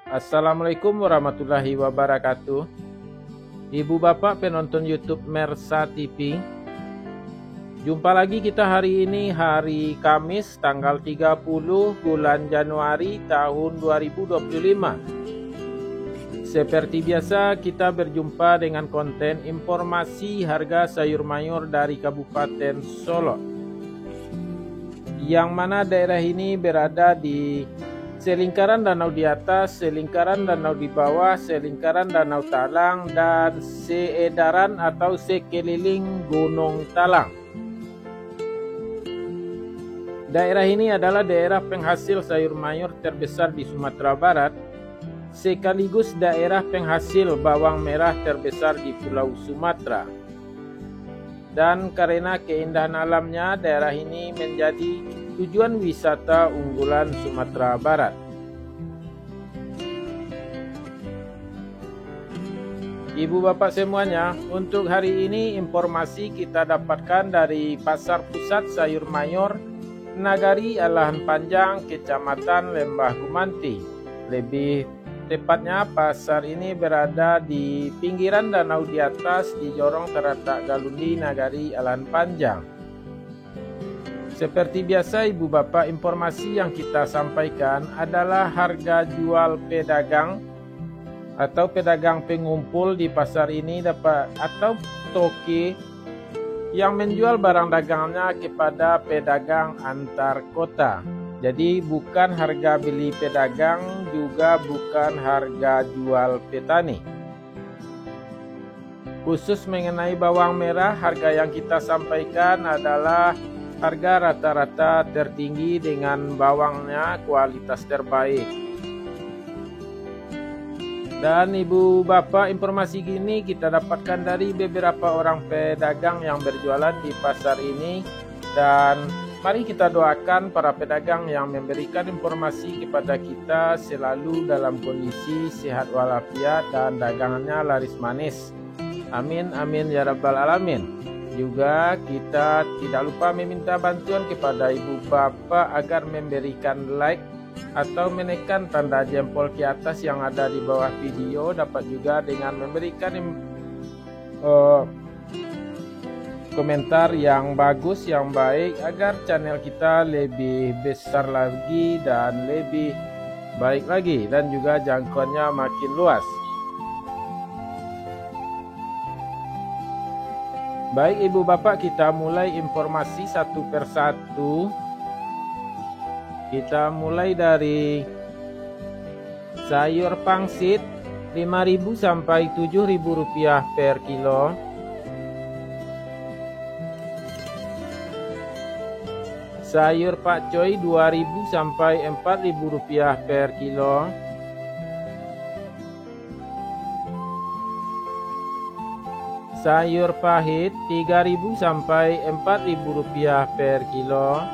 Assalamualaikum warahmatullahi wabarakatuh. Ibu bapak penonton YouTube Mersa TV. Jumpa lagi kita hari ini, hari Kamis tanggal 30 bulan Januari tahun 2025. Seperti biasa kita berjumpa dengan konten informasi harga sayur mayur dari Kabupaten Solo, yang mana daerah ini berada di selingkaran danau di atas, selingkaran danau di bawah, selingkaran danau Talang, dan seedaran atau sekeliling Gunung Talang. Daerah ini adalah daerah penghasil sayur mayur terbesar di Sumatera Barat, sekaligus daerah penghasil bawang merah terbesar di Pulau Sumatera. Dan karena keindahan alamnya, daerah ini menjadi tujuan wisata unggulan Sumatera Barat. Ibu bapak semuanya, untuk hari ini informasi kita dapatkan dari Pasar Pusat Sayur Mayur Nagari Alahan Panjang, Kecamatan Lembah Gumanti. Lebih tepatnya pasar ini berada di pinggiran danau di atas di Jorong Teratak Galundi Nagari Alahan Panjang. Seperti biasa ibu bapak, informasi yang kita sampaikan adalah harga jual pedagang atau pedagang pengumpul di pasar ini atau toki yang menjual barang dagangnya kepada pedagang antar kota. Jadi bukan harga beli pedagang, juga bukan harga jual petani. Khusus mengenai bawang merah, harga yang kita sampaikan adalah harga rata-rata tertinggi dengan bawangnya kualitas terbaik. Dan ibu bapak, informasi gini kita dapatkan dari beberapa orang pedagang yang berjualan di pasar ini. Dan mari kita doakan para pedagang yang memberikan informasi kepada kita selalu dalam kondisi sehat walafiat dan dagangannya laris manis. Amin amin ya rabbal alamin. Juga kita tidak lupa meminta bantuan kepada ibu bapak agar memberikan like atau menekan tanda jempol ke atas yang ada di bawah video. Dapat juga dengan memberikan komentar yang bagus, yang baik, agar channel kita lebih besar lagi dan lebih baik lagi, dan juga jangkauannya makin luas. Baik ibu bapak, kita mulai informasi satu persatu. Kita mulai dari sayur pangsit 5.000 sampai 7.000 rupiah per kilo. Sayur pakcoy 2.000 sampai 4.000 rupiah per kilo. Sayur pahit 3.000 sampai 4.000 rupiah per kilo.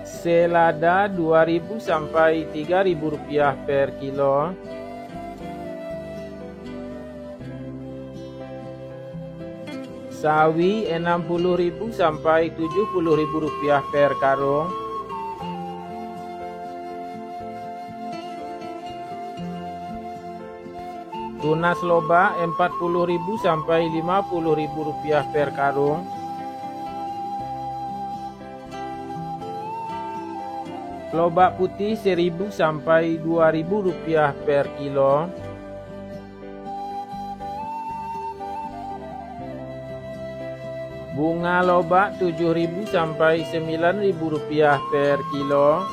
Selada 2.000 sampai 3.000 rupiah per kilo. Sawi 60.000 sampai 70.000 rupiah per karung. Tunas loba 40.000 sampai 50.000 rupiah per karung. Lobak putih 1.000 sampai 2.000 rupiah per kilo. Bunga lobak 7.000 sampai 9.000 rupiah per kilo.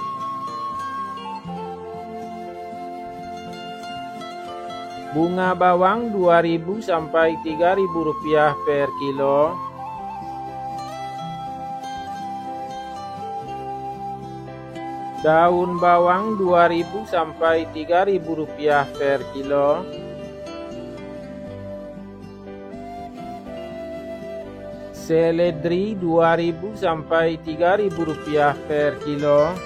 Bunga bawang 2.000 sampai 3.000 rupiah per kilo. Daun bawang 2.000 sampai 3.000 rupiah per kilo. Seledri 2.000 sampai 3.000 rupiah per kilo.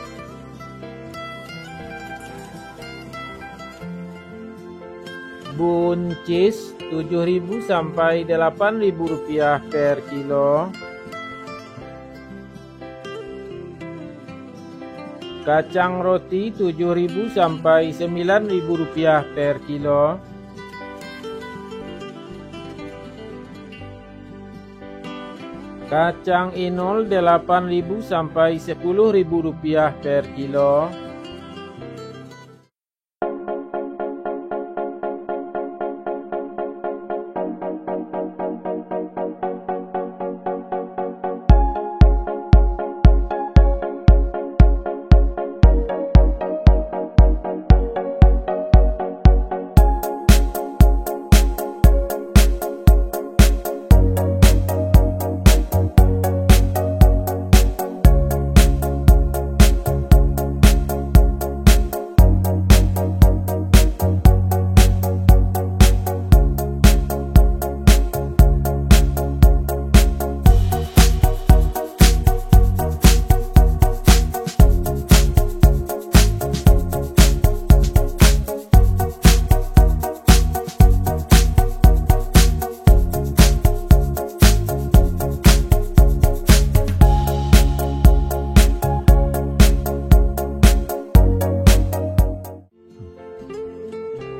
Buncis 7.000 sampai 8.000 rupiah per kilo. Kacang roti 7.000 sampai 9.000 rupiah per kilo. Kacang inul 8.000 sampai 10.000 rupiah per kilo.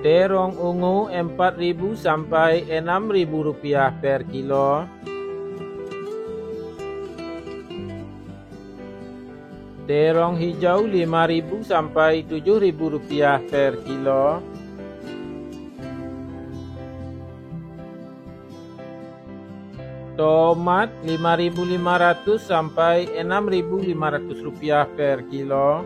Terong ungu 4.000 sampai 6.000 rupiah per kilo. Terong hijau 5.000 sampai 7.000 rupiah per kilo. Tomat 5.500 sampai 6.500 rupiah per kilo.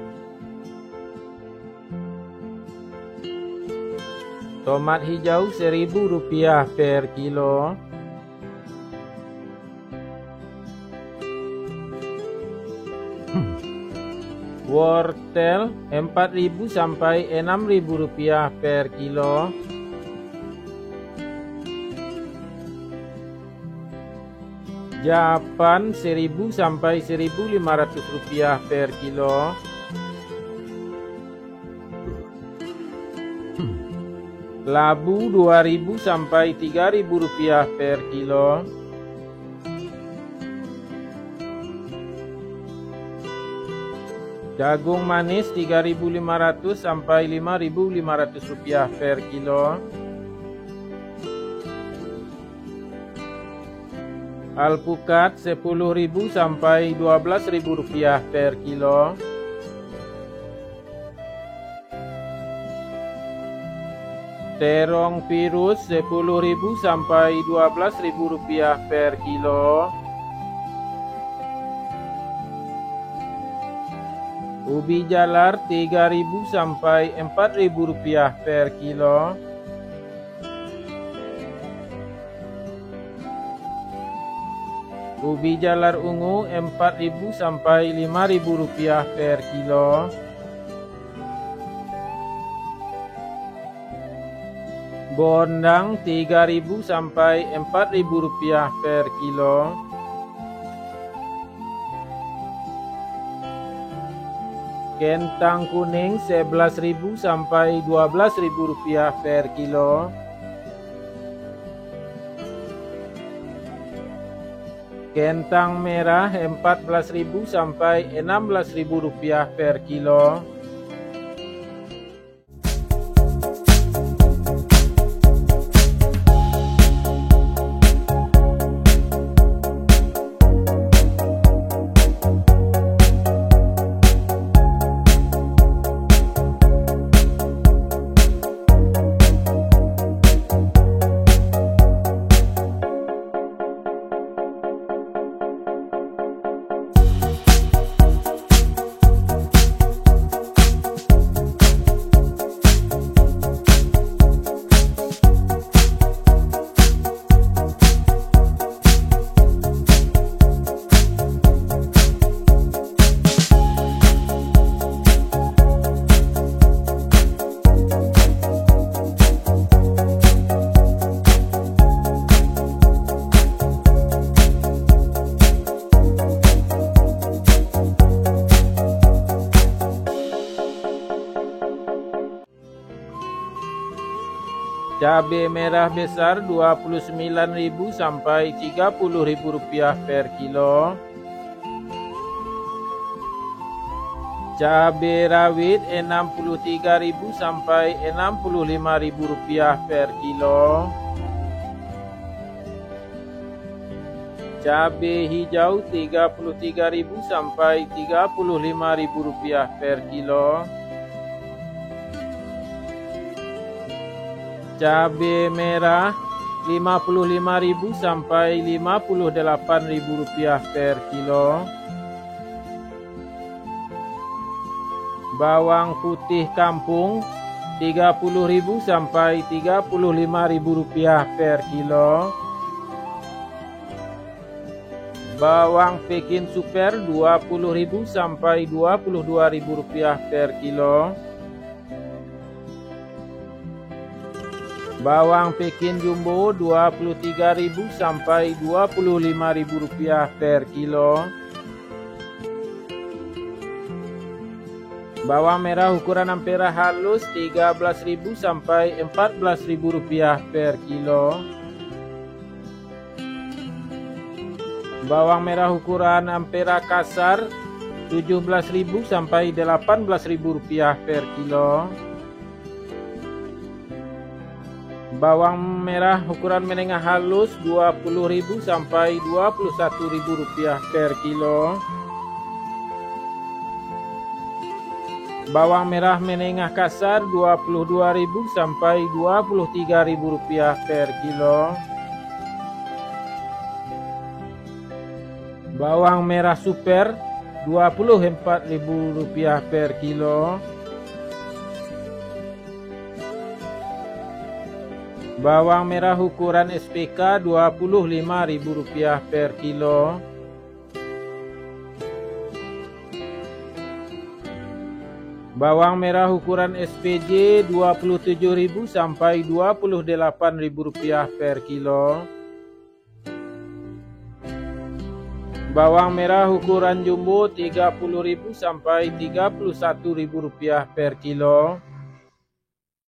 Tomat hijau 1.000 rupiah per kilo. Wortel 4.000 sampai 6.000 rupiah per kilo. Japan 1.000 sampai 1.500 rupiah per kilo. Labu 2.000 sampai 3.000 rupiah per kilo. Jagung manis 3.500 sampai 5.500 rupiah per kilo. Alpukat 10.000 sampai 12.000 rupiah per kilo. Terong virus 10.000 sampai 12.000 rupiah per kilo. Ubi jalar 3.000 sampai 4.000 rupiah per kilo. Ubi jalar ungu 4.000 sampai 5.000 rupiah per kilo. Bondang 3.000 sampai 4.000 rupiah per kilo. Kentang kuning 11.000 sampai 12.000 rupiah per kilo. Kentang merah 14.000 sampai 16.000 rupiah per kilo. Cabai merah besar 29.000 sampai 30.000 rupiah per kilo. Cabai rawit Rp63.000 sampai Rp65.000 per kilo. Cabai hijau Rp33.000 sampai Rp35.000 per kilo. Cabai merah Rp55.000 sampai Rp58.000 per kilo. Bawang putih kampung Rp30.000 sampai Rp35.000 per kilo. Bawang Pekin super Rp20.000 sampai Rp22.000 per kilo. Bawang Pekin jumbo Rp23.000 sampai Rp25.000 per kilo. Bawang merah ukuran ampera halus Rp13.000 sampai Rp14.000 per kilo. Bawang merah ukuran ampera kasar Rp17.000 sampai Rp18.000 per kilo. Bawang merah ukuran menengah halus Rp20.000 sampai Rp21.000 per kilo. Bawang merah menengah kasar Rp22.000 sampai Rp23.000 per kilo. Bawang merah super Rp24.000 per kilo. Bawang merah ukuran SPK Rp25.000 per kilo. Bawang merah ukuran SPJ Rp27.000 sampai Rp28.000 per kilo. Bawang merah ukuran jumbo Rp30.000 sampai Rp31.000 per kilo.